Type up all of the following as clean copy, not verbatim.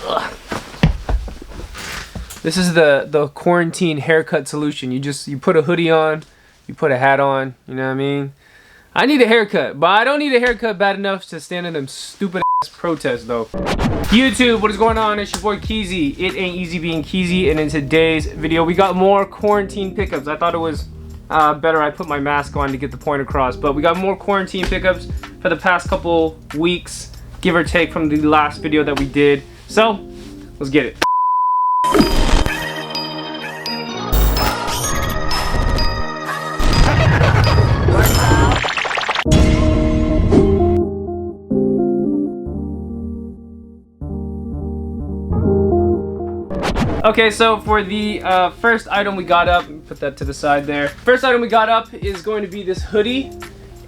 Ugh. This is the quarantine haircut solution. You put a hoodie on, you put a hat on, you know what I mean? I need a haircut, but I don't need a haircut bad enough to stand in them stupid ass protests though. YouTube, what is going on? It's your boy Keezy. It ain't easy being Keezy, and in today's video we got more quarantine pickups. I thought it was better I put my mask on to get the point across, but we got more quarantine pickups for the past couple weeks, give or take, from the last video that we did. So let's get it. Okay, so for the first item we got up, put that to the side there. First item we got up is going to be this hoodie,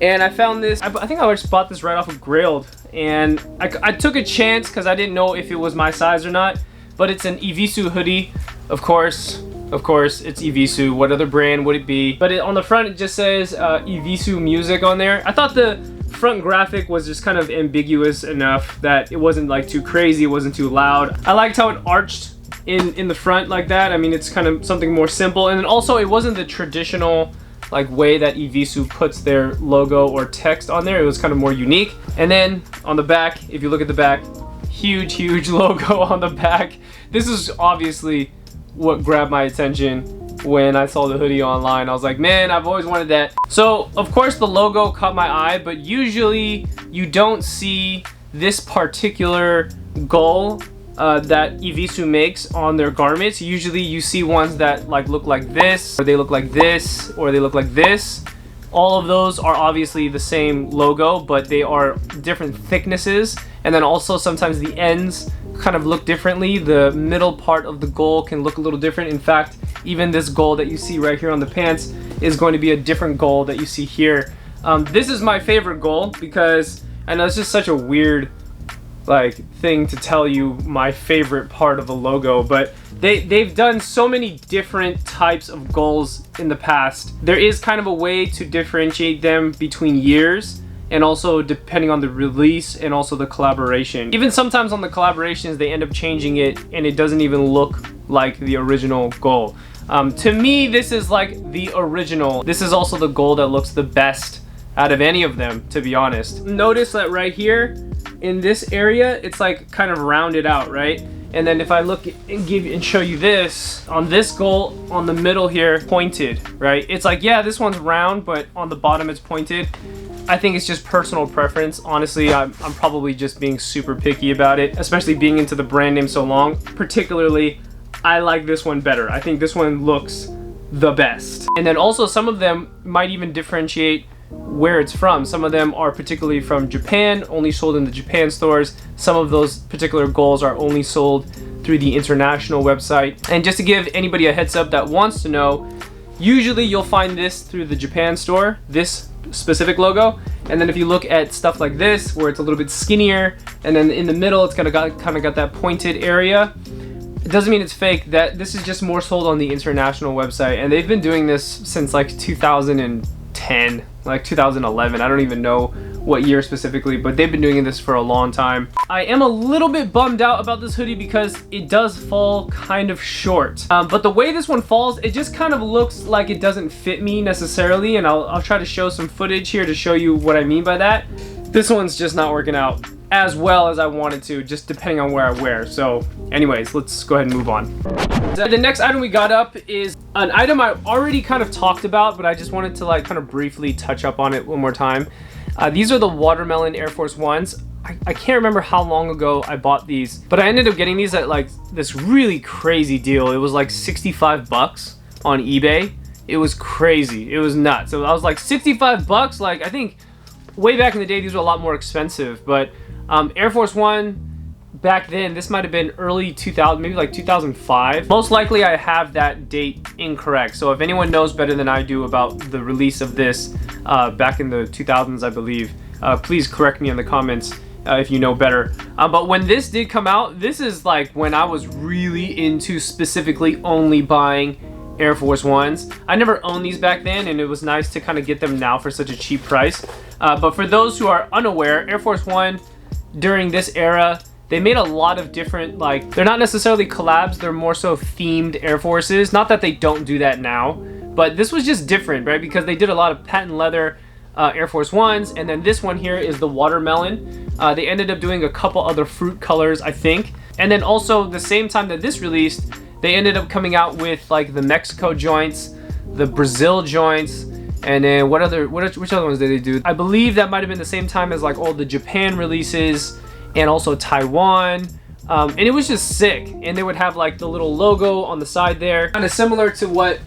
and I found this. I think I just bought this right off of Grailed, and I took a chance because I didn't know if it was my size or not. But it's an EVISU hoodie, of course, it's EVISU. What other brand would it be? But on the front it just says EVISU music on there. I thought the front graphic was just kind of ambiguous enough that it wasn't like too crazy, it wasn't too loud. I liked how it arched in the front like that. I mean, it's kind of something more simple, and then also it wasn't the traditional like way that EVISU puts their logo or text on there. It was kind of more unique. And then on the back, if you look at the back, huge logo on the back. This is obviously what grabbed my attention when I saw the hoodie online. I was like, man, I've always wanted that. So of course the logo caught my eye, but usually you don't see this particular goal that EVISU makes on their garments. Usually you see ones that like look like this, or they look like this, or they look like this. All of those are obviously the same logo, but they are different thicknesses, and then also sometimes the ends kind of look differently. The middle part of the goal can look a little different. In fact, even this goal that you see right here on the pants is going to be a different goal that you see here. This is my favorite goal because I know it's just such a weird like thing to tell you my favorite part of the logo, but they've done so many different types of goals in the past. There is kind of a way to differentiate them between years, and also depending on the release and also the collaboration. Even sometimes on the collaborations they end up changing it and it doesn't even look like the original goal. To me, this is like the original. This is also the goal that looks the best out of any of them, to be honest. Notice that right here in this area it's like kind of rounded out, right? And then if I look and show you this, on this goal on the middle here, pointed, right? It's like, yeah, this one's round, but on the bottom it's pointed. I think it's just personal preference. Honestly, I'm probably just being super picky about it, especially being into the brand name so long. Particularly, I like this one better. I think this one looks the best. And then also some of them might even differentiate where it's from. Some of them are particularly from Japan, only sold in the Japan stores. Some of those particular goals are only sold through the international website. And just to give anybody a heads up that wants to know, usually you'll find this through the Japan store, this specific logo. And then if you look at stuff like this, where it's a little bit skinnier, and then in the middle it's kind of got that pointed area, it doesn't mean it's fake. That this is just more sold on the international website, and they've been doing this since like 2010, like 2011. I don't even know what year specifically, but they've been doing this for a long time. I am a little bit bummed out about this hoodie because it does fall kind of short. But the way this one falls, it just kind of looks like it doesn't fit me necessarily, and I'll try to show some footage here to show you what I mean by that. This one's just not working out as well as I wanted to, just depending on where I wear. So anyways, let's go ahead and move on. So the next item we got up is an item I already kind of talked about, but I just wanted to like kind of briefly touch up on it one more time. These are the watermelon Air Force Ones. I can't remember how long ago I bought these, but I ended up getting these at like this really crazy deal. It was like 65 bucks on eBay. It was crazy. It was nuts. So I was like, 65 bucks? Like, I think way back in the day these were a lot more expensive, but Air Force One back then, this might have been early 2000, maybe like 2005. Most likely I have that date incorrect, so if anyone knows better than I do about the release of this back in the 2000s, I believe, please correct me in the comments if you know better. But when this did come out, this is like when I was really into specifically only buying Air Force Ones. I never owned these back then, and it was nice to kind of get them now for such a cheap price. But for those who are unaware, Air Force One during this era, they made a lot of different, like, they're not necessarily collabs, they're more so themed Air Forces. Not that they don't do that now, but this was just different, right? Because they did a lot of patent leather Air Force Ones, and then this one here is the watermelon. They ended up doing a couple other fruit colors, I think. And then also the same time that this released, they ended up coming out with like the Mexico joints, the Brazil joints, and then which other ones did they do? I believe that might have been the same time as like all the Japan releases and also Taiwan. And it was just sick. And they would have like the little logo on the side there, kind of similar to what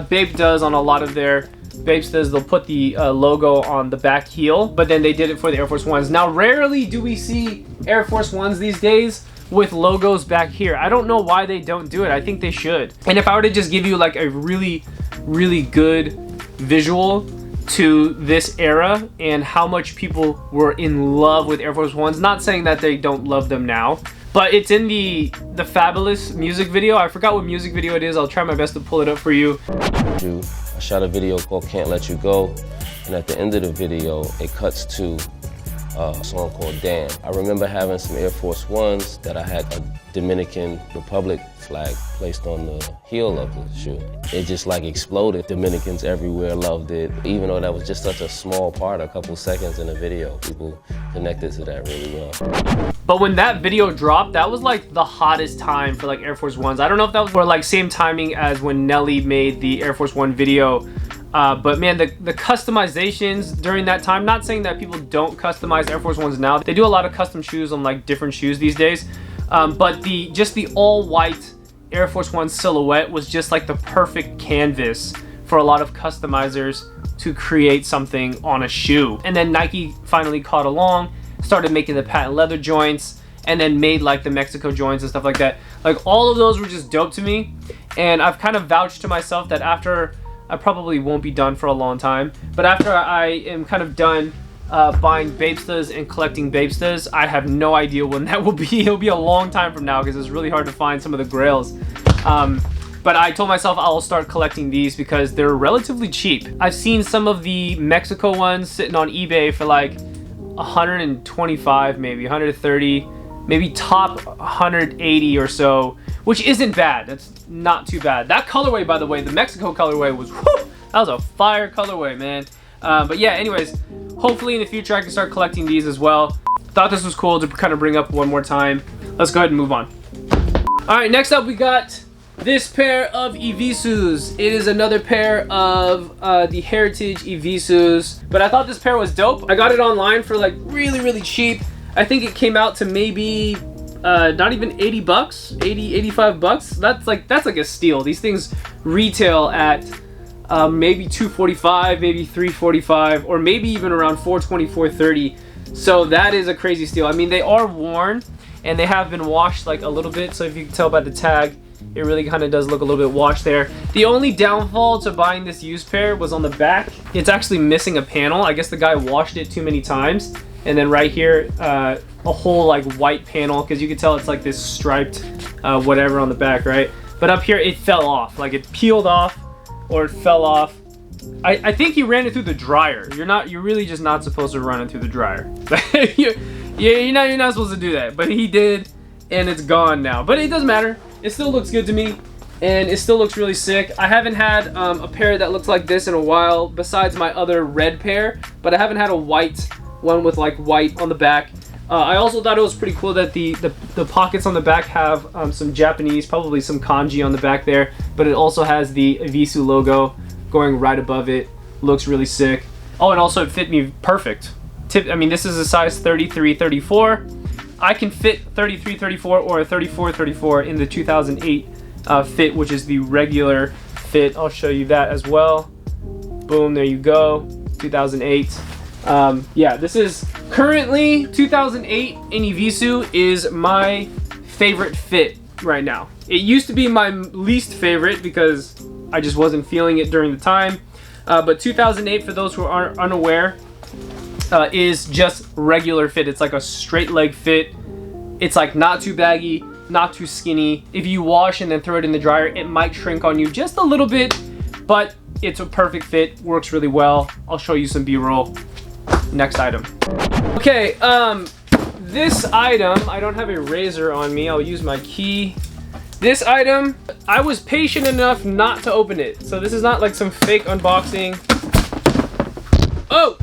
Bape does on a lot of their Bapestas. They'll put the logo on the back heel, but then they did it for the Air Force Ones. Now, rarely do we see Air Force Ones these days with logos back here. I don't know why they don't do it. I think they should. And if I were to just give you like a really, really good visual to this era and how much people were in love with Air Force Ones, not saying that they don't love them now, but it's in the Fabulous music video. I forgot what music video it is. I'll try my best to pull it up for you. I shot a video called Can't Let You Go, and at the end of the video, it cuts to a song called Damn. I remember having some Air Force Ones that I had a Dominican Republic flag placed on the heel of the shoe. It just like exploded. Dominicans everywhere loved it. Even though that was just such a small part, a couple seconds in the video, people connected to that really well. But when that video dropped, that was like the hottest time for like Air Force Ones. I don't know if that was for like same timing as when Nelly made the Air Force One video. But man, the customizations during that time, not saying that people don't customize Air Force Ones now. They do a lot of custom shoes on like different shoes these days. But just the all white Air Force One silhouette was just like the perfect canvas for a lot of customizers to create something on a shoe. And then Nike finally caught along, started making the patent leather joints, and then made like the Mexico joints and stuff like that. Like all of those were just dope to me. And I've kind of vouched to myself that after, I probably won't be done for a long time, but after I am kind of done buying Bapestas and collecting Bapestas, I have no idea when that will be. It'll be a long time from now because it's really hard to find some of the grails. But I told myself I'll start collecting these because they're relatively cheap. I've seen some of the Mexico ones sitting on eBay for like 125, maybe 130, maybe top 180 or so, which isn't bad. That's not too bad. That colorway, by the way, the Mexico colorway was, whew, that was a fire colorway, man. But yeah, anyways, hopefully in the future I can start collecting these as well. Thought this was cool to kind of bring up one more time. Let's go ahead and move on. All right, next up we got this pair of EVISUs. It is another pair of the Heritage EVISUs, but I thought this pair was dope. I got it online for like really, really cheap. I think it came out to maybe not even 80 bucks, 80, 85 bucks. That's like a steal. These things retail at maybe 245, maybe 345, or maybe even around 420, 430. So that is a crazy steal. I mean, they are worn and they have been washed like a little bit. So if you can tell by the tag, it really kind of does look a little bit washed there. The only downfall to buying this used pair was on the back. It's actually missing a panel. I guess the guy washed it too many times. And then right here, a whole like white panel, because you can tell it's like this striped whatever on the back, right? But up here, it fell off. Like it peeled off or it fell off. I think he ran it through the dryer. You're really just not supposed to run it through the dryer. you're not supposed to do that. But he did, and it's gone now. But it doesn't matter. It still looks good to me, and it still looks really sick. I haven't had a pair that looks like this in a while, besides my other red pair, but I haven't had a white one with like white on the back. I also thought it was pretty cool that the pockets on the back have some Japanese, probably some kanji on the back there, but it also has the EVISU logo going right above it. Looks really sick. Oh, and also it fit me perfect. I mean, this is a size 33, 34. I can fit 33, 34 or a 34, 34 in the 2008 fit, which is the regular fit. I'll show you that as well. Boom, there you go, 2008. Yeah, this is currently 2008 in EVISU is my favorite fit right now. It used to be my least favorite because I just wasn't feeling it during the time. But 2008, for those who are unaware, is just regular fit. It's like a straight leg fit. It's like not too baggy, not too skinny. If you wash and then throw it in the dryer, it might shrink on you just a little bit, but it's a perfect fit, works really well. I'll show you some B-roll. Next item. Okay, this item, I don't have a razor on me. I'll use my key. This item, I was patient enough not to open it. So this is not like some fake unboxing. Oh!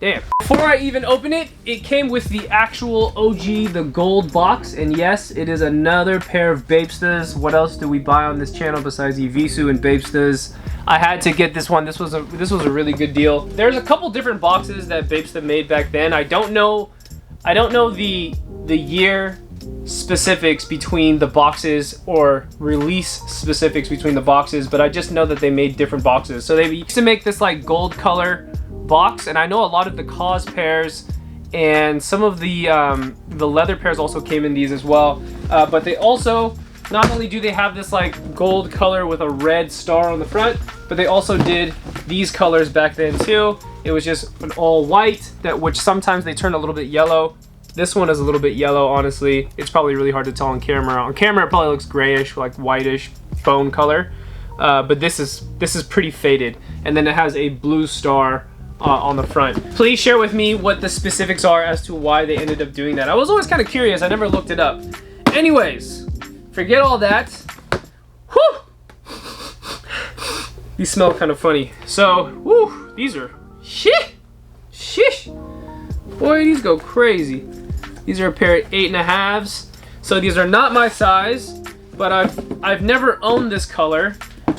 Damn. Before I even open it, it came with the actual OG, the gold box. And yes, it is another pair of Bapestas. What else do we buy on this channel besides EVISU and Bapestas? I had to get this one. This was a really good deal. There's a couple different boxes that Bapesta made back then. I don't know the year specifics between the boxes or release specifics between the boxes, but I just know that they made different boxes. So they used to make this like gold color box, and I know a lot of the cause pairs and some of the leather pairs also came in these as well. But they also, not only do they have this like gold color with a red star on the front, but they also did these colors back then too. It was just an all white, which sometimes they turn a little bit yellow. This one is a little bit yellow, honestly. It's probably really hard to tell on camera. On camera, it probably looks grayish, like whitish bone color. But this is pretty faded. And then it has a blue star on the front. Please share with me what the specifics are as to why they ended up doing that. I was always kind of curious. I never looked it up. Anyways, forget all that. Whew! These smell kind of funny. So, whew, these are shit. Shish. Boy, these go crazy. These are a pair of 8.5s. So these are not my size, but I've never owned this color.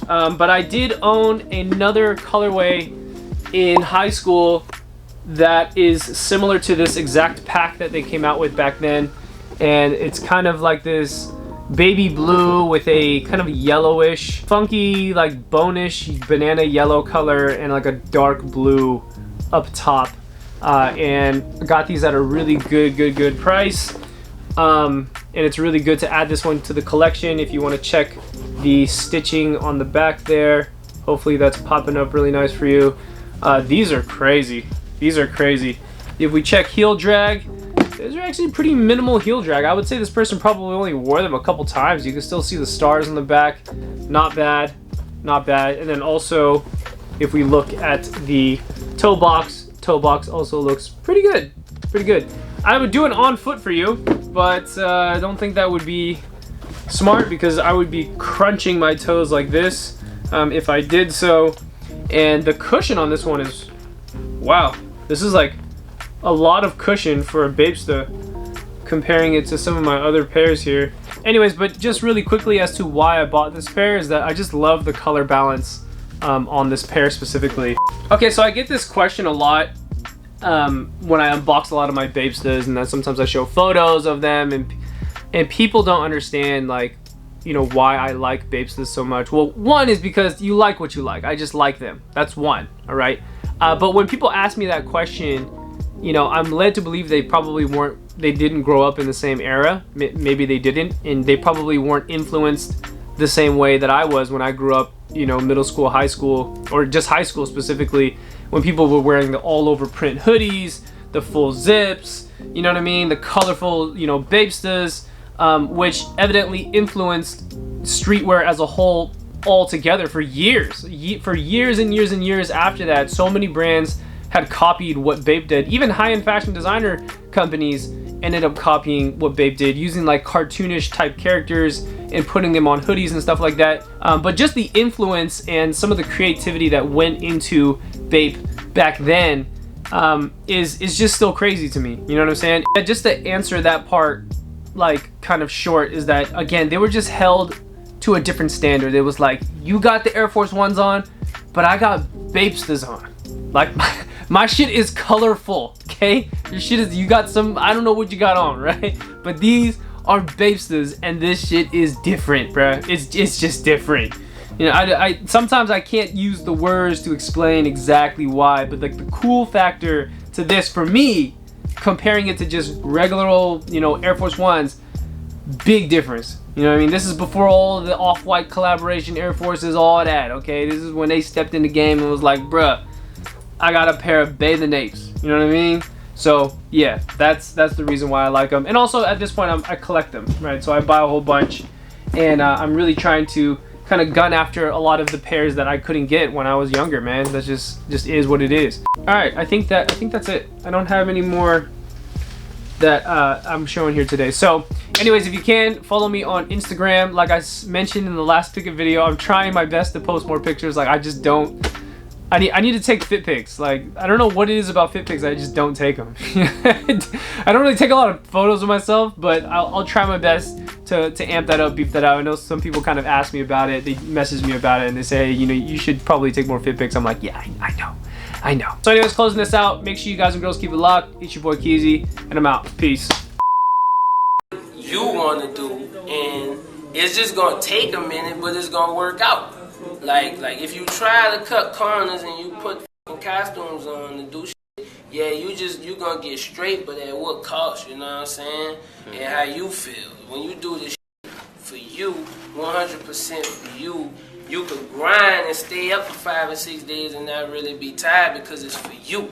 But I did own another colorway in high school that is similar to this exact pack that they came out with back then. And it's kind of like this baby blue with a kind of yellowish, funky, like bone-ish banana yellow color and like a dark blue up top. And got these at a really good price. And it's really good to add this one to the collection if you want to check the stitching on the back there. Hopefully that's popping up really nice for you. These are crazy. These are crazy. If we check heel drag, these are actually pretty minimal heel drag. I would say this person probably only wore them a couple times. You can still see the stars on the back. Not bad, not bad. And then also, if we look at the toe box also looks pretty good, pretty good. I would do an on foot for you, but I don't think that would be smart because I would be crunching my toes like this if I did so. And the cushion on this one is, wow, this is like a lot of cushion for a Bapesta comparing it to some of my other pairs here. Anyways, but just really quickly as to why I bought this pair is that I just love the color balance on this pair specifically. Okay, so I get this question a lot when I unbox a lot of my Bapestas, and then sometimes I show photos of them, and people don't understand, like, you know, why I like Bapestas so much. Well, one is because you like what you like. I just like them. That's one, all right? But when people ask me that question, you know, I'm led to believe they probably they didn't grow up in the same era. Maybe they didn't, and they probably weren't influenced the same way that I was when I grew up, you know, middle school, high school, or just high school specifically, when people were wearing the all over print hoodies, the full zips, you know what I mean, the colorful, you know, Bapestas, which evidently influenced streetwear as a whole altogether for years. For years and years and years after that, so many brands had copied what Bape did. Even high-end fashion designer companies ended up copying what Bape did, using like cartoonish type characters and putting them on hoodies and stuff like that. But just the influence and some of the creativity that went into Bape back then is just still crazy to me. You know what I'm saying? Just to answer that part, like, kind of short, is that, again, they were just held to a different standard. It was like, you got the Air Force Ones on, but I got Bapestas on. Like, my shit is colorful, okay? Your shit is, you got some, I don't know what you got on, right? But these are Bapestas, and this shit is different, bruh. It's just different. You know, I sometimes I can't use the words to explain exactly why, but like the cool factor to this for me, comparing it to just regular old, you know, Air Force Ones, big difference. You know what I mean? This is before all the Off-White collaboration, Air Forces, all that, okay? This is when they stepped in the game and was like, bruh, I got a pair of bathing apes. You know what I mean? So yeah, that's the reason why I like them. And also at this point, I collect them, right? So I buy a whole bunch, and I'm really trying to kind of gun after a lot of the pairs that I couldn't get when I was younger, man. That just is what it is. All right, I think that's it. I don't have any more that I'm showing here today. So anyways, if you can, follow me on Instagram. Like I mentioned in the last pick video, I'm trying my best to post more pictures. Like I just don't, I need to take fit pics. Like I don't know what it is about fit pics, I just don't take them. I don't really take a lot of photos of myself, but I'll try my best to amp that up, beef that out. I know some people kind of ask me about it, they message me about it, and they say, hey, you know, you should probably take more fit pics. I'm like, yeah, I know. So anyways, closing this out, make sure you guys and girls keep it locked. It's your boy Keezy, and I'm out. Peace. You want to do, and it's just gonna take a minute, but it's gonna work out. Like if you try to cut corners and you put costumes on and do shit, yeah, you gonna get straight, but at what cost? You know what I'm saying? And how you feel when you do this shit for you, 100% for you. You could grind and stay up for 5 or 6 days and not really be tired because it's for you.